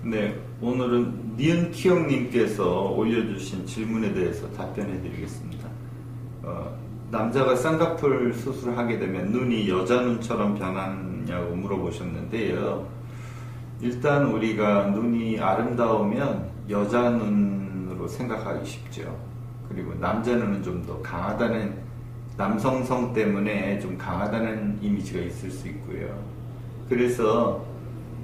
네, 오늘은 니은키형님께서 올려주신 질문에 대해서 답변해 드리겠습니다. 남자가 쌍꺼풀 수술을 하게 되면 눈이 여자 눈처럼 변하냐고 물어보셨는데요. 일단 우리가 눈이 아름다우면 여자 눈으로 생각하기 쉽죠. 그리고 남자 눈은 좀 더 강하다는, 남성성 때문에 좀 강하다는 이미지가 있을 수 있고요. 그래서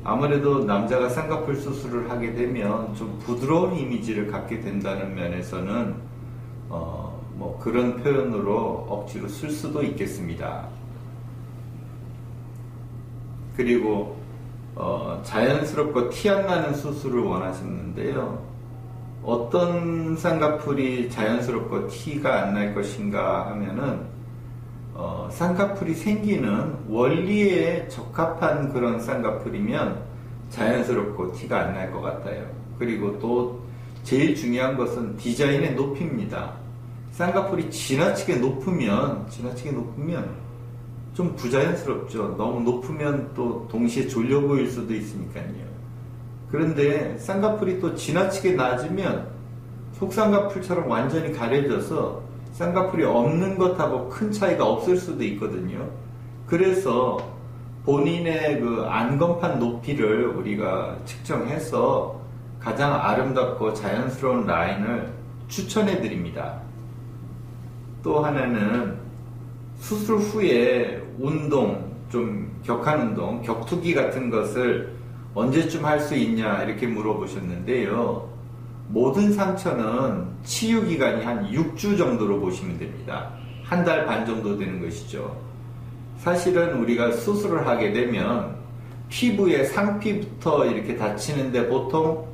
아무래도 남자가 쌍꺼풀 수술을 하게 되면 좀 부드러운 이미지를 갖게 된다는 면에서는 뭐 그런 표현으로 억지로 쓸 수도 있겠습니다. 그리고 자연스럽고 티 안 나는 수술을 원하셨는데요. 어떤 쌍꺼풀이 자연스럽고 티가 안 날 것인가 하면은 쌍꺼풀이 생기는 원리에 적합한 그런 쌍꺼풀이면 자연스럽고 티가 안 날 것 같아요. 그리고 또 제일 중요한 것은 디자인의 높이입니다. 쌍꺼풀이 지나치게 높으면 좀 부자연스럽죠. 너무 높으면 또 동시에 졸려 보일 수도 있으니까요. 그런데 쌍꺼풀이 또 지나치게 낮으면 속쌍꺼풀처럼 완전히 가려져서 쌍꺼풀이 없는 것하고 큰 차이가 없을 수도 있거든요. 그래서 본인의 그 안검판 높이를 우리가 측정해서 가장 아름답고 자연스러운 라인을 추천해 드립니다. 또 하나는 수술 후에 운동, 좀 격한 운동, 격투기 같은 것을 언제쯤 할 수 있냐 이렇게 물어보셨는데요. 모든 상처는 치유 기간이 한 6주 정도로 보시면 됩니다. 한 달 반 정도 되는 것이죠. 사실은 우리가 수술을 하게 되면 피부의 상피부터 이렇게 다치는데 보통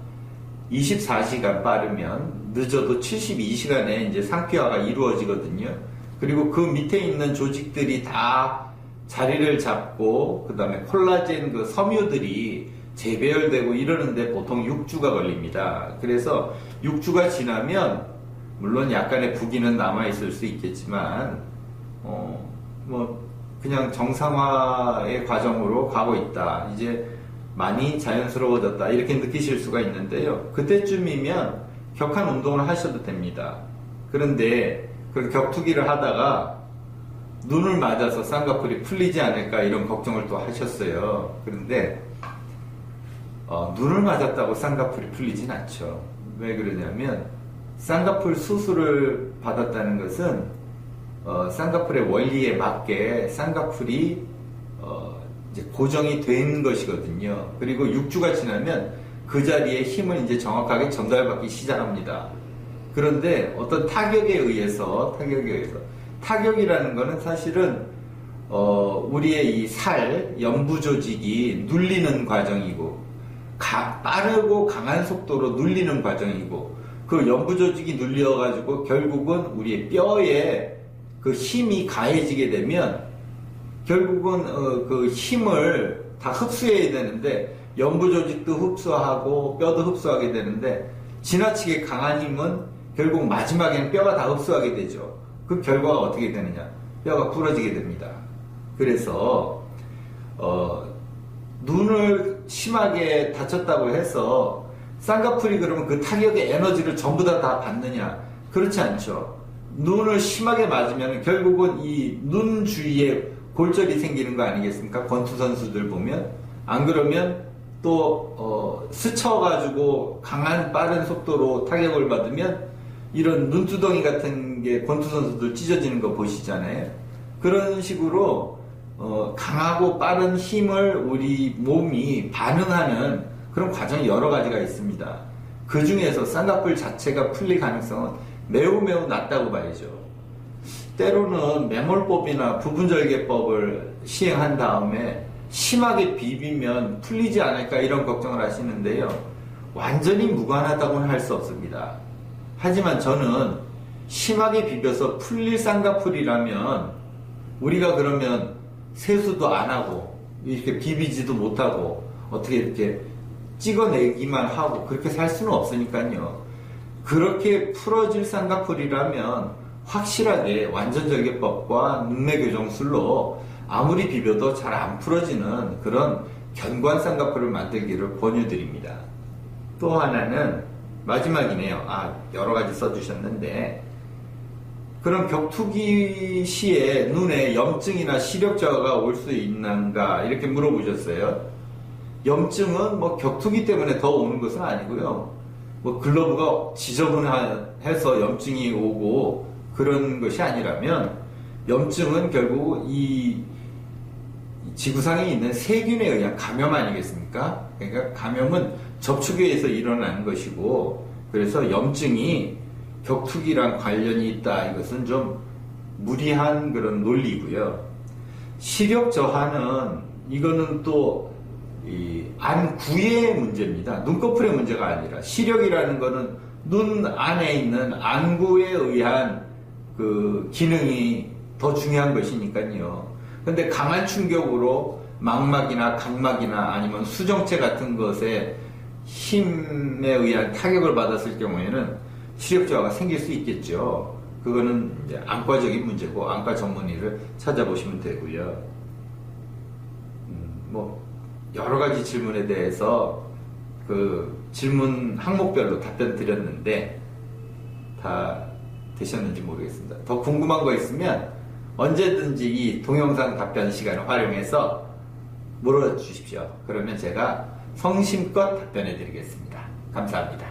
24시간 빠르면 늦어도 72시간에 이제 상피화가 이루어지거든요. 그리고 그 밑에 있는 조직들이 다 자리를 잡고 그 다음에 콜라겐 그 섬유들이 재배열되고 이러는데 보통 6주가 걸립니다. 그래서 6주가 지나면 물론 약간의 부기는 남아있을 수 있겠지만 뭐 그냥 정상화의 과정으로 가고 있다. 이제 많이 자연스러워졌다. 이렇게 느끼실 수가 있는데요. 그때쯤이면 격한 운동을 하셔도 됩니다. 그런데 그 격투기를 하다가 눈을 맞아서 쌍꺼풀이 풀리지 않을까 이런 걱정을 또 하셨어요. 그런데 눈을 맞았다고 쌍꺼풀이 풀리진 않죠. 왜 그러냐면 쌍꺼풀 수술을 받았다는 것은 쌍꺼풀의 원리에 맞게 쌍꺼풀이 이제 고정이 된 것이거든요. 그리고 6주가 지나면 그 자리에 힘을 이제 정확하게 전달받기 시작합니다. 그런데 어떤 타격이라는 거는 사실은 우리의 이 연부 조직이 눌리는 과정이고 빠르고 강한 속도로 눌리는 과정이고 그 연부 조직이 눌려가지고 결국은 우리의 뼈에 그 힘이 가해지게 되면 결국은 그 힘을 다 흡수해야 되는데 연부 조직도 흡수하고 뼈도 흡수하게 되는데 지나치게 강한 힘은 결국 마지막에는 뼈가 다 흡수하게 되죠. 그 결과가 어떻게 되느냐? 뼈가 부러지게 됩니다. 그래서 눈을 심하게 다쳤다고 해서 쌍꺼풀이 그러면 그 타격의 에너지를 전부 다 받느냐? 그렇지 않죠. 눈을 심하게 맞으면 결국은 이 눈 주위에 골절이 생기는 거 아니겠습니까? 권투 선수들 보면. 안 그러면 또 스쳐가지고 강한 빠른 속도로 타격을 받으면 이런 눈두덩이 같은 게 권투 선수들 찢어지는 거 보시잖아요. 그런 식으로 강하고 빠른 힘을 우리 몸이 반응하는 그런 과정이 여러 가지가 있습니다. 그 중에서 쌍꺼풀 자체가 풀릴 가능성은 매우 낮다고 봐야죠. 때로는 매몰법이나 부분절개법을 시행한 다음에 심하게 비비면 풀리지 않을까 이런 걱정을 하시는데요. 완전히 무관하다고는 할 수 없습니다. 하지만 저는 심하게 비벼서 풀릴 쌍꺼풀이라면 우리가 그러면 세수도 안 하고 이렇게 비비지도 못하고 어떻게 이렇게 찍어내기만 하고 그렇게 살 수는 없으니까요. 그렇게 풀어질 쌍꺼풀이라면 확실하게 완전절개법과 눈매교정술로 아무리 비벼도 잘 안 풀어지는 그런 견고한 쌍꺼풀을 만들기를 권유드립니다. 또 하나는 마지막이네요. 여러 가지 써주셨는데, 그럼 격투기 시에 눈에 염증이나 시력저하가 올 수 있는가 이렇게 물어보셨어요. 염증은 뭐 격투기 때문에 더 오는 것은 아니고요. 뭐 글러브가 지저분해서 염증이 오고 그런 것이 아니라면, 염증은 결국 이 지구상에 있는 세균에 의한 감염 아니겠습니까? 그러니까 감염은 접촉에 의해서 일어나는 것이고, 그래서 염증이 격투기랑 관련이 있다, 이것은 좀 무리한 그런 논리고요. 시력 저하는 이거는 또 이 안구의 문제입니다. 눈꺼풀의 문제가 아니라, 시력이라는 거는 눈 안에 있는 안구에 의한 그 기능이 더 중요한 것이니까요. 근데 강한 충격으로 망막이나 각막이나 아니면 수정체 같은 것에 힘에 의한 타격을 받았을 경우에는 시력 저하가 생길 수 있겠죠. 그거는 이제 안과적인 문제고 안과 전문의를 찾아보시면 되고요. 뭐 여러 가지 질문에 대해서 그 질문 항목별로 답변 드렸는데 다 되셨는지 모르겠습니다. 더 궁금한 거 있으면 언제든지 이 동영상 답변 시간을 활용해서 물어주십시오. 그러면 제가 성심껏 답변해 드리겠습니다. 감사합니다.